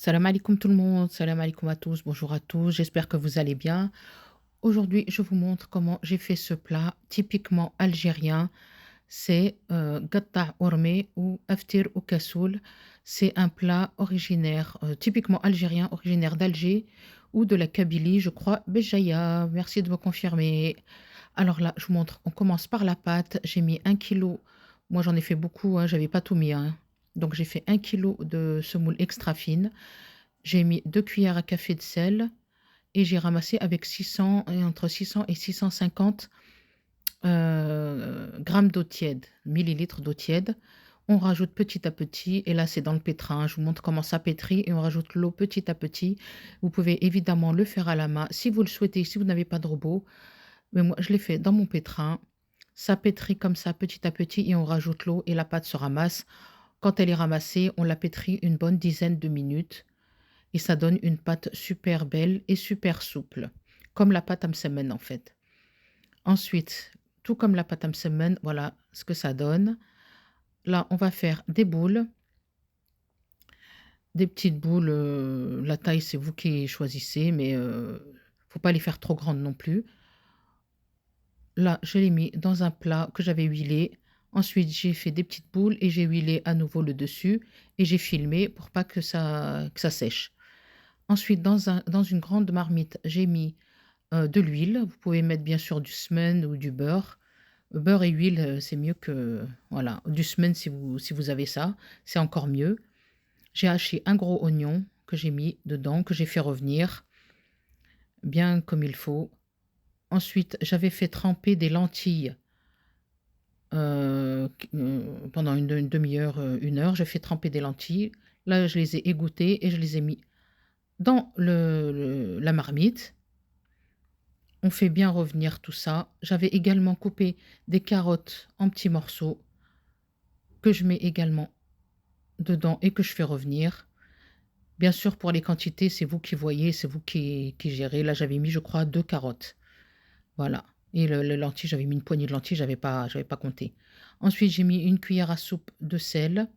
Salam alaikum tout le monde, salam alaikum à tous, bonjour à tous, j'espère que vous allez bien. Aujourd'hui, je vous montre comment j'ai fait ce plat typiquement algérien. C'est gatta ormé ou aftir ou kassoul. C'est un plat originaire, typiquement algérien, originaire d'Alger ou de la Kabylie, je crois, Béjaïa. Merci de me confirmer. Alors là, je vous montre, on commence par la pâte. J'ai mis 1 kilo, moi j'en ai fait beaucoup, hein, j'avais pas tout mis, hein. Donc j'ai fait 1 kilo de semoule extra fine. J'ai mis 2 cuillères à café de sel et j'ai ramassé avec 600 et entre 600 et 650 grammes d'eau tiède, millilitres d'eau tiède. On rajoute petit à petit et là, c'est dans le pétrin. Je vous montre comment ça pétrit et on rajoute l'eau petit à petit. Vous pouvez évidemment le faire à la main si vous le souhaitez, si vous n'avez pas de robot. Mais moi, je l'ai fait dans mon pétrin. Ça pétrit comme ça petit à petit et on rajoute l'eau et la pâte se ramasse. Quand elle est ramassée, on la pétrit une bonne dizaine de minutes et ça donne une pâte super belle et super souple, comme la pâte à msemen en fait. Ensuite, tout comme la pâte à msemen, voilà ce que ça donne. Là, on va faire des boules, des petites boules, la taille c'est vous qui choisissez, mais faut pas les faire trop grandes non plus. Là, je l'ai mis dans un plat que j'avais huilé. Ensuite, j'ai fait des petites boules et j'ai huilé à nouveau le dessus et j'ai filmé pour pas que ça sèche. Ensuite, dans une grande marmite, j'ai mis de l'huile. Vous pouvez mettre bien sûr du semen ou du beurre. Beurre et huile, c'est mieux que voilà, du semen si vous avez ça, c'est encore mieux. J'ai haché un gros oignon que j'ai mis dedans, que j'ai fait revenir bien comme il faut. Ensuite, j'avais fait tremper des lentilles, pendant une demi-heure, 1 heure. J'ai fait tremper des lentilles. Là, je les ai égouttées et je les ai mis dans le la marmite. On fait bien revenir tout ça. J'avais également coupé des carottes en petits morceaux que je mets également dedans et que je fais revenir. Bien sûr, pour les quantités, c'est vous qui voyez, c'est vous qui gérez. Là, j'avais mis, je crois, 2 carottes. Voilà. Et le lentilles, j'avais mis une poignée de lentilles, j'avais pas compté. Ensuite, j'ai mis une cuillère à soupe de sel.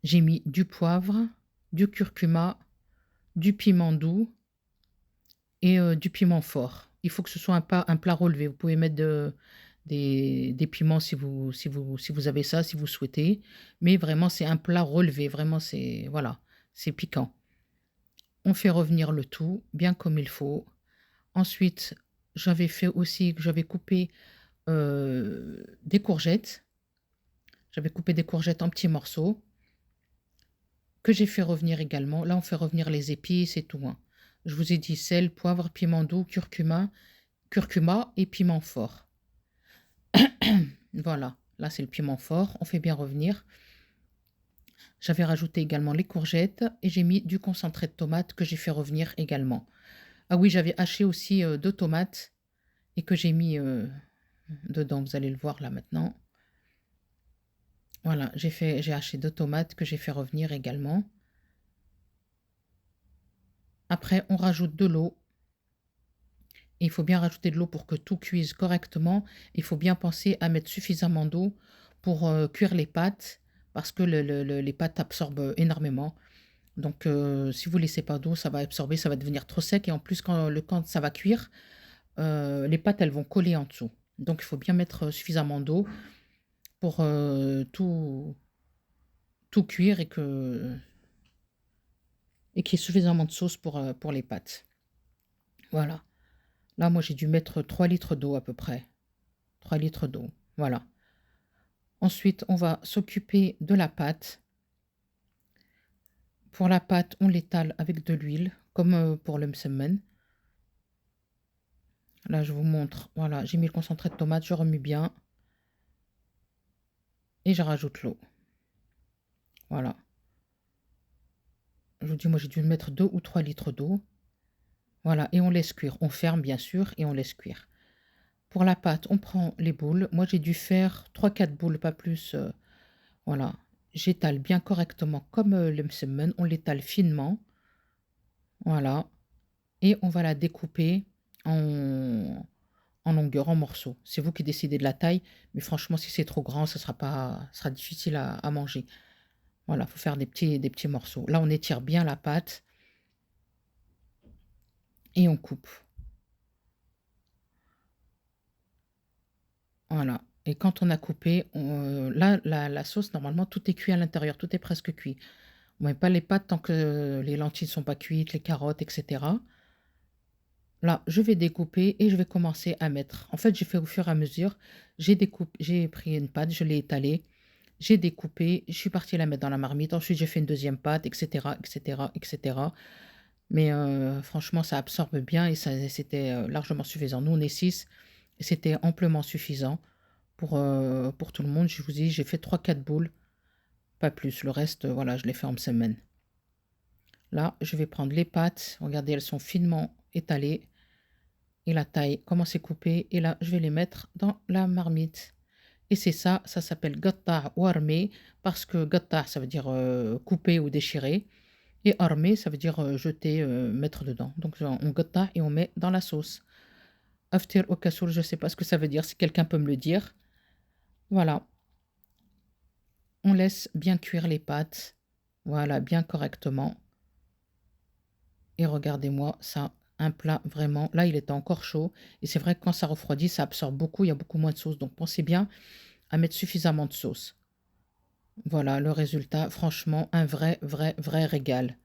J'ai mis du poivre, du curcuma, du piment doux et du piment fort. Il faut que ce soit un plat relevé. Vous pouvez mettre des piments si vous avez ça, si vous souhaitez, mais vraiment, c'est un plat relevé. Vraiment, c'est voilà, c'est piquant. On fait revenir le tout bien comme il faut. Ensuite, j'avais fait aussi que j'avais coupé, des courgettes. J'avais coupé des courgettes en petits morceaux que j'ai fait revenir également. Là, on fait revenir les épices et tout, hein. Je vous ai dit sel, poivre, piment doux, curcuma et piment fort. Voilà, là, c'est le piment fort. On fait bien revenir. J'avais rajouté également les courgettes et j'ai mis du concentré de tomate que j'ai fait revenir également. Ah oui, j'avais haché aussi, 2 tomates et que j'ai mis, dedans. Vous allez le voir là maintenant. Voilà, j'ai haché 2 tomates que j'ai fait revenir également. Après, on rajoute de l'eau. Il faut bien rajouter de l'eau pour que tout cuise correctement. Il faut bien penser à mettre suffisamment d'eau pour, cuire les pâtes parce que les pâtes absorbent énormément. Donc si vous laissez pas d'eau, ça va absorber, ça va devenir trop sec et en plus quand ça va cuire, les pâtes, elles vont coller en dessous. Donc il faut bien mettre, suffisamment d'eau pour, tout cuire et qu'il y ait suffisamment de sauce pour les pâtes. Voilà. Là, moi, j'ai dû mettre 3 litres d'eau à peu près. 3 litres d'eau, voilà. Ensuite, on va s'occuper de la pâte. Pour la pâte, on l'étale avec de l'huile, comme, pour le msemen. Là, je vous montre, voilà, j'ai mis le concentré de tomate, je remue bien et je rajoute l'eau. Voilà. Je vous dis, moi, j'ai dû mettre 2 ou 3 litres d'eau. Voilà, et on laisse cuire. On ferme, bien sûr, et on laisse cuire. Pour la pâte, on prend les boules. Moi, j'ai dû faire 3, 4 boules, pas plus, voilà. J'étale bien correctement comme, le msemen. On l'étale finement, voilà, et on va la découper en longueur, en morceaux. C'est vous qui décidez de la taille, mais franchement, si c'est trop grand, ça sera difficile à manger. Voilà, il faut faire des petits morceaux. Là, on étire bien la pâte et on coupe. Voilà et quand on a coupé, là, la sauce, normalement, tout est cuit à l'intérieur, tout est presque cuit. On met pas les pâtes tant que les lentilles ne sont pas cuites, les carottes et cetera. Là, je vais découper et je vais commencer à mettre. En fait, j'ai fait au fur et à mesure. J'ai pris une pâte, je l'ai étalée, j'ai découpé, je suis partie la mettre dans la marmite. Ensuite, j'ai fait une deuxième pâte, et cetera, et cetera, et cetera. Mais franchement, ça absorbe bien et c'était, largement suffisant. Nous, on est 6 et c'était amplement suffisant pour tout le monde. Je vous dis, j'ai fait 3 4 boules, pas plus. Le reste, voilà, je l'ai fait en semaine. Là, je vais prendre les pâtes. Regardez, elles sont finement étalées et la taille, comment c'est coupé. Et là, je vais les mettre dans la marmite. Et c'est ça, ça s'appelle gatta' ou armé parce que gatta' ça veut dire couper ou déchirer et armé ça veut dire jeter, mettre dedans. Donc on gatta' et on met dans la sauce. Aftir au kassoul, je ne sais pas ce que ça veut dire, si quelqu'un peut me le dire. Voilà, on laisse bien cuire les pâtes, voilà, bien correctement. Et regardez-moi ça, un plat vraiment là, il était encore chaud et c'est vrai que quand ça refroidit, ça absorbe beaucoup, il y a beaucoup moins de sauce, donc pensez bien à mettre suffisamment de sauce. Voilà le résultat, franchement, un vrai, vrai, vrai régal.